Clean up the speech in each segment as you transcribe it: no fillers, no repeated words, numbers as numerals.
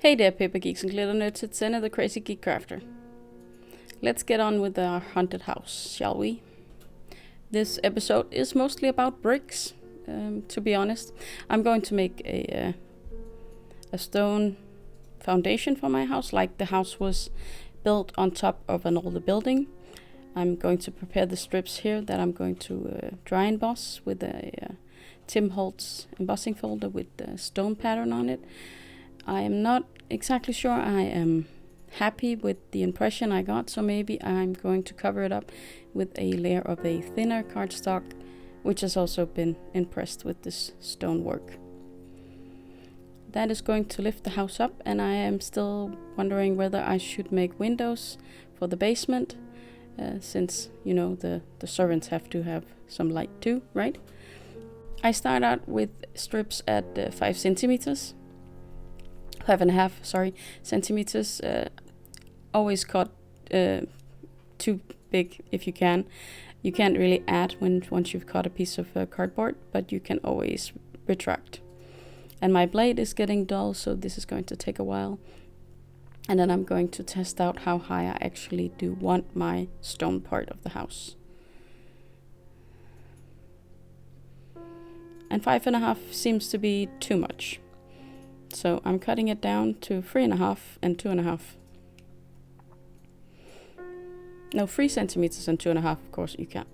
Hey there, paper geeks and glitter nerds, it's Senna the Crazy Geek Crafter. Let's get on with our haunted house, shall we? This episode is mostly about bricks, to be honest. I'm going to make a stone foundation for my house, like the house was built on top of an older building. I'm going to prepare the strips here that I'm going to dry emboss with a Tim Holtz embossing folder with the stone pattern on it. I am not exactly sure I am happy with the impression I got, so maybe I'm going to cover it up with a layer of a thinner cardstock, which has also been impressed with this stonework. That is going to lift the house up, and I am still wondering whether I should make windows for the basement, since, you know, the servants have to have some light too, right? I start out with strips at 5 centimeters. 5.5 centimeters. Always cut too big if you can. You can't really add once you've cut a piece of cardboard, but you can always retract. And my blade is getting dull, so this is going to take a while. And then I'm going to test out how high I actually do want my stone part of the house. And 5.5 seems to be too much. So I'm cutting it down to 3.5 and 2.5. No, 3 centimeters and 2.5, of course you can.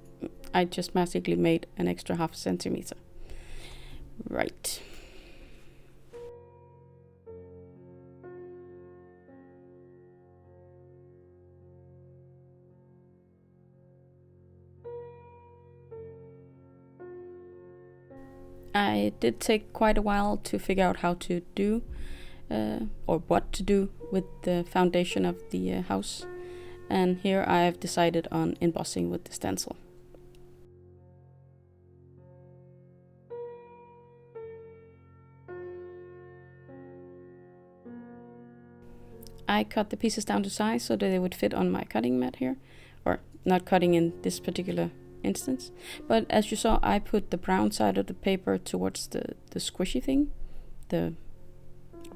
I just magically made an extra 0.5 centimeter. Right. I did take quite a while to figure out how to do or what to do with the foundation of the house, and here I have decided on embossing with the stencil. I cut the pieces down to size so that they would fit on my cutting mat here, or not cutting in this particular instance, but as you saw, I put the brown side of the paper towards the squishy thing, the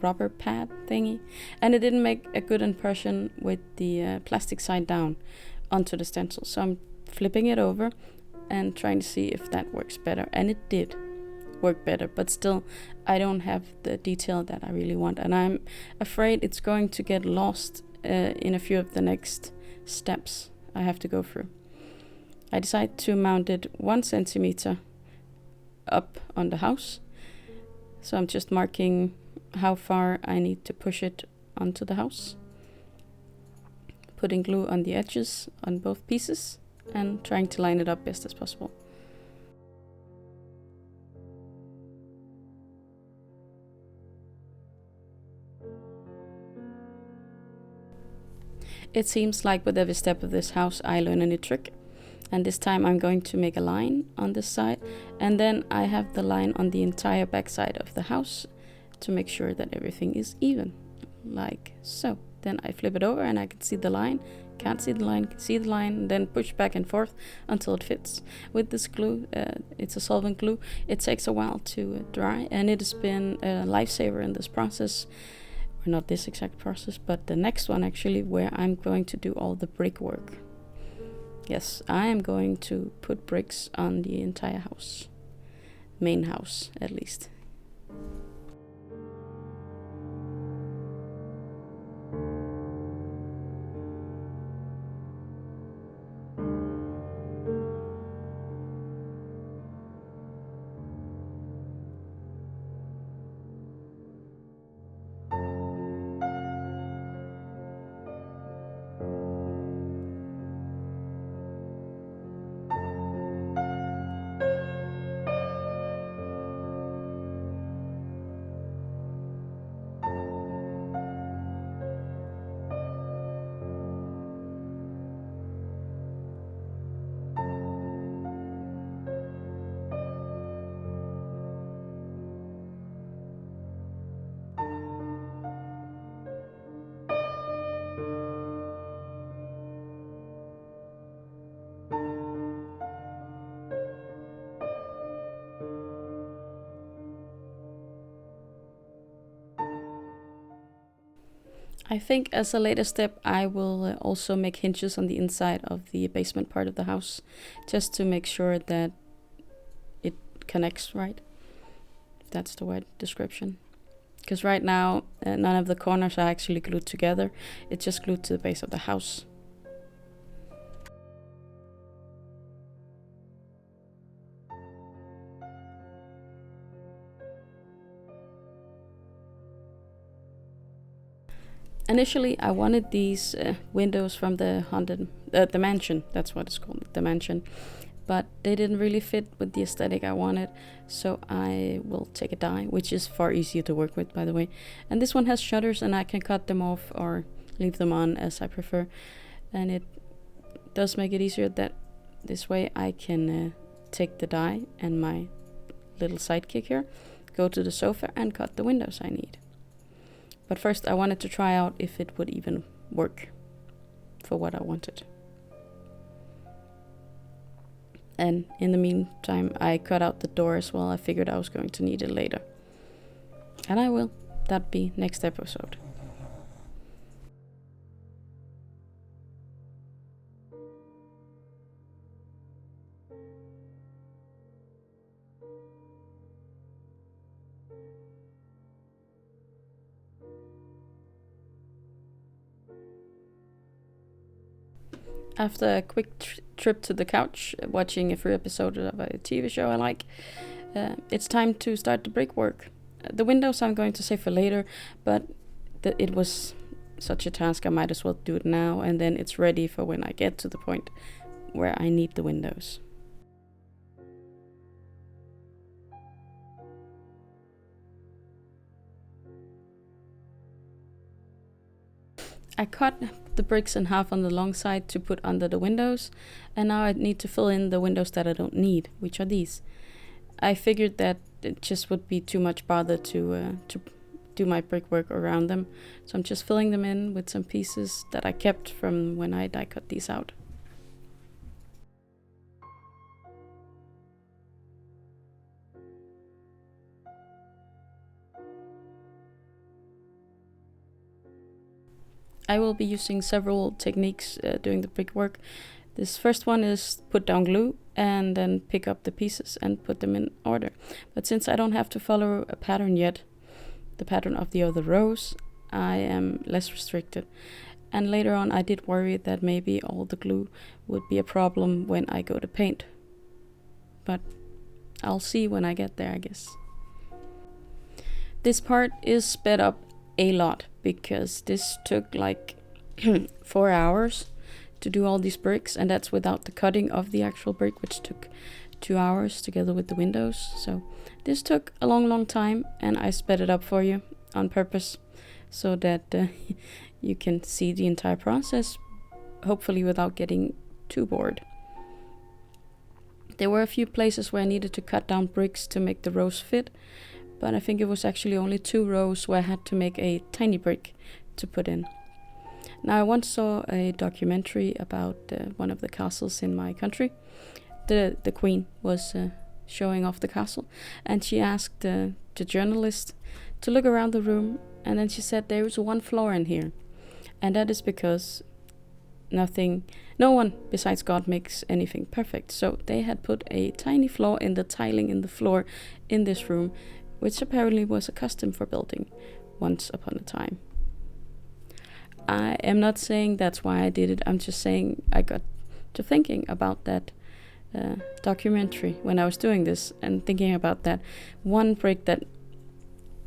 rubber pad thingy, and it didn't make a good impression with the plastic side down onto the stencil, so I'm flipping it over and trying to see if that works better, and it did work better, but still I don't have the detail that I really want, and I'm afraid it's going to get lost in a few of the next steps I have to go through. I decided to mount it 1 centimeter up on the house. So I'm just marking how far I need to push it onto the house. Putting glue on the edges on both pieces and trying to line it up best as possible. It seems like with every step of this house I learn a new trick. And this time I'm going to make a line on this side, and then I have the line on the entire back side of the house to make sure that everything is even, like so. Then I flip it over and I can see the line, can't see the line, can see the line, and then push back and forth until it fits. With this glue, it's a solvent glue, it takes a while to dry, and it has been a lifesaver in this process. Or not this exact process, but the next one actually, where I'm going to do all the brickwork. Yes, I am going to put bricks on the entire house. Main house, at least. I think as a later step, I will also make hinges on the inside of the basement part of the house, just to make sure that it connects right. If that's the word description. Because right now, none of the corners are actually glued together. It's just glued to the base of the house. Initially, I wanted these windows from the mansion. That's what it's called, the mansion. But they didn't really fit with the aesthetic I wanted, so I will take a die, which is far easier to work with, by the way. And this one has shutters, and I can cut them off or leave them on as I prefer. And it does make it easier that this way I can take the die and my little sidekick here, go to the sofa and cut the windows I need. But first I wanted to try out if it would even work for what I wanted. And in the meantime, I cut out the door as well. I figured I was going to need it later. And I will. That'll be next episode. After a quick trip to the couch, watching a free episode of a TV show I like, it's time to start the brickwork. The windows I'm going to save for later, but it was such a task I might as well do it now, and then it's ready for when I get to the point where I need the windows. I cut the bricks in half on the long side to put under the windows, and now I need to fill in the windows that I don't need, which are these. I figured that it just would be too much bother to do my brickwork around them, so I'm just filling them in with some pieces that I kept from when I die cut these out. I will be using several techniques doing the brickwork. This first one is put down glue and then pick up the pieces and put them in order. But since I don't have to follow a pattern yet, the pattern of the other rows, I am less restricted. And later on I did worry that maybe all the glue would be a problem when I go to paint. But I'll see when I get there, I guess. This part is sped up a lot because this took like 4 hours to do all these bricks, and that's without the cutting of the actual brick, which took 2 hours together with the windows. So this took a long time, and I sped it up for you on purpose so that you can see the entire process, hopefully without getting too bored. There were a few places where I needed to cut down bricks to make the rows fit, but I think it was actually only 2 rows where I had to make a tiny brick to put in. Now, I once saw a documentary about one of the castles in my country. The queen was showing off the castle, and she asked the journalist to look around the room, and then she said there is one flaw in here, and that is because no one besides God makes anything perfect. So they had put a tiny flaw in the tiling in the floor in this room, which apparently was a custom for building once upon a time. I am not saying that's why I did it. I'm just saying I got to thinking about that documentary when I was doing this, and thinking about that one brick that,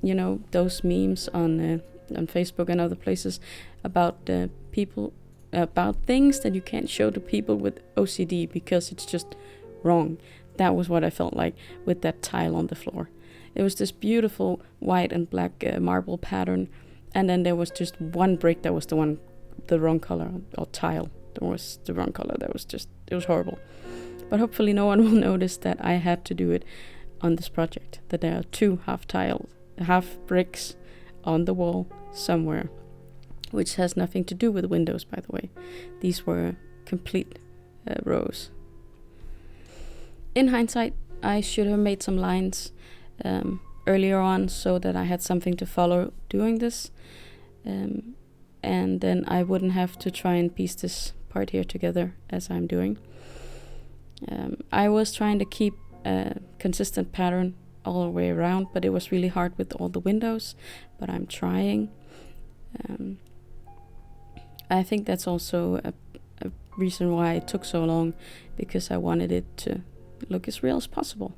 you know, those memes on Facebook and other places about people, about things that you can't show to people with OCD because it's just wrong. That was what I felt like with that tile on the floor. It was this beautiful white and black marble pattern, and then there was just one brick that was the wrong color, or tile that was the wrong color. It was horrible. But hopefully no one will notice that I had to do it on this project, that there are 2 half bricks on the wall somewhere, which has nothing to do with windows, by the way. These were complete rows. In hindsight, I should have made some lines earlier on so that I had something to follow doing this. and then I wouldn't have to try and piece this part here together as I'm doing. I was trying to keep a consistent pattern all the way around, but it was really hard with all the windows, but I'm trying. I think that's also a reason why it took so long, because I wanted it to look as real as possible.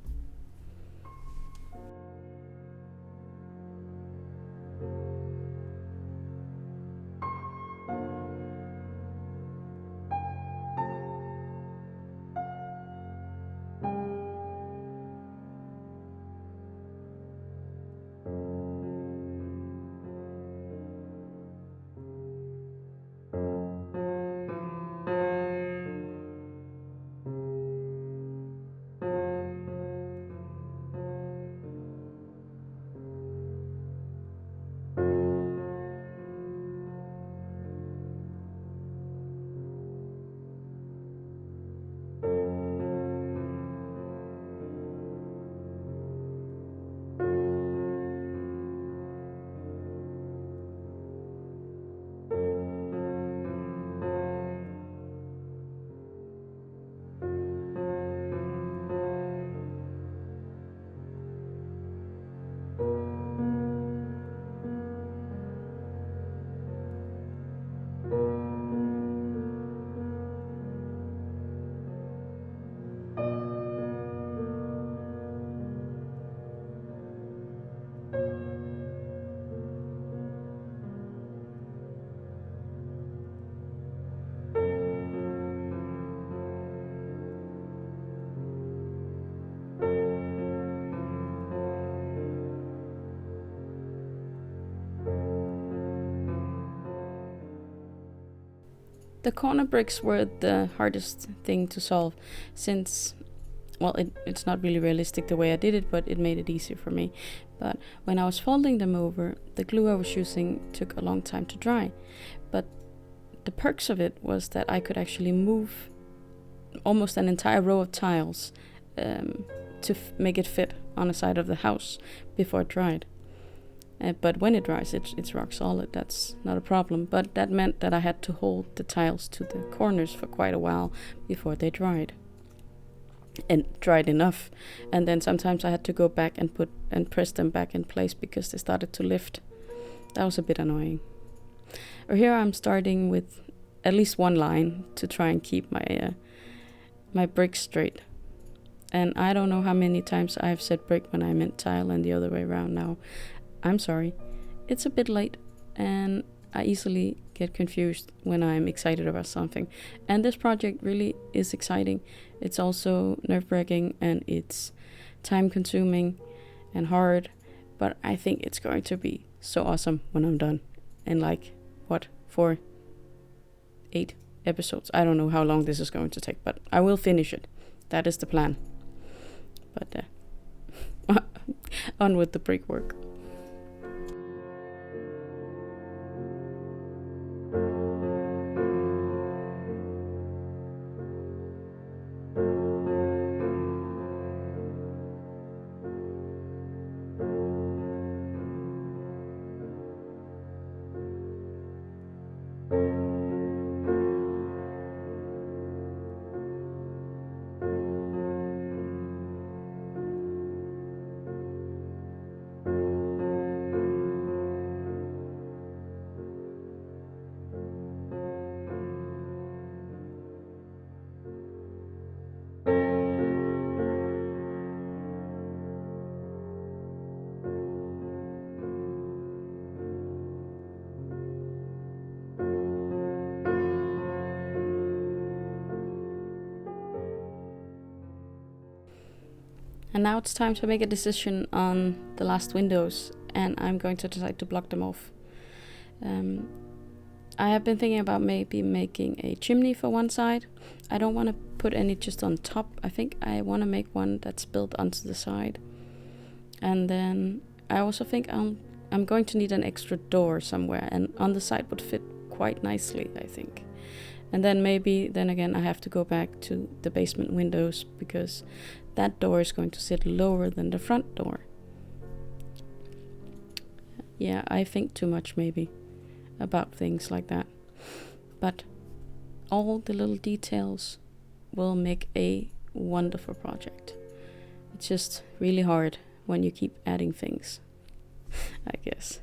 The corner bricks were the hardest thing to solve, since, well, it's not really realistic the way I did it, but it made it easier for me. But when I was folding them over, the glue I was using took a long time to dry. But the perks of it was that I could actually move almost an entire row of tiles to make it fit on the side of the house before it dried. But when it dries, it's rock solid. That's not a problem. But that meant that I had to hold the tiles to the corners for quite a while before they dried. And dried enough. And then sometimes I had to go back and press them back in place because they started to lift. That was a bit annoying. Or here I'm starting with at least one line to try and keep my bricks straight. And I don't know how many times I've said brick when I meant tile and the other way around now. I'm sorry, it's a bit late and I easily get confused when I'm excited about something. And this project really is exciting. It's also nerve-wracking and it's time-consuming and hard, but I think it's going to be so awesome when I'm done. And 8 episodes. I don't know how long this is going to take, but I will finish it. That is the plan. But on with the brickwork. And now it's time to make a decision on the last windows, and I'm going to decide to block them off. I have been thinking about maybe making a chimney for one side. I don't want to put any just on top. I think I want to make one that's built onto the side. And then I also think I'm going to need an extra door somewhere, and on the side would fit quite nicely, I think. And then maybe, then again, I have to go back to the basement windows because that door is going to sit lower than the front door. Yeah, I think too much maybe. about things like that. But all the little details will make a wonderful project. It's just really hard when you keep adding things, I guess.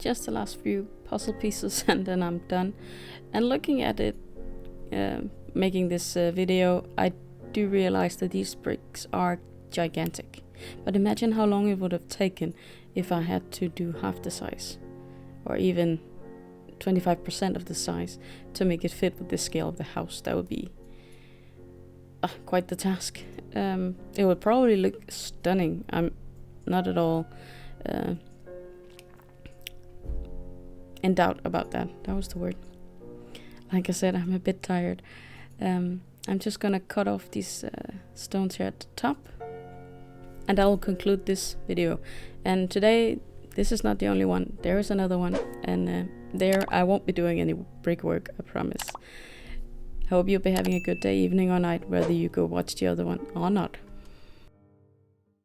just the last few puzzle pieces and then I'm done. And looking at it, making this video, I do realize that these bricks are gigantic. But imagine how long it would have taken if I had to do half the size, or even 25% of the size, to make it fit with the scale of the house. That would be quite the task. It would probably look stunning. I'm not at all in doubt about that. That was the word. Like I said, I'm a bit tired. I'm just gonna cut off these stones here at the top, and I'll conclude this video. And today, this is not the only one. There is another one, and there I won't be doing any brickwork, I promise. I hope you'll be having a good day, evening or night, whether you go watch the other one or not.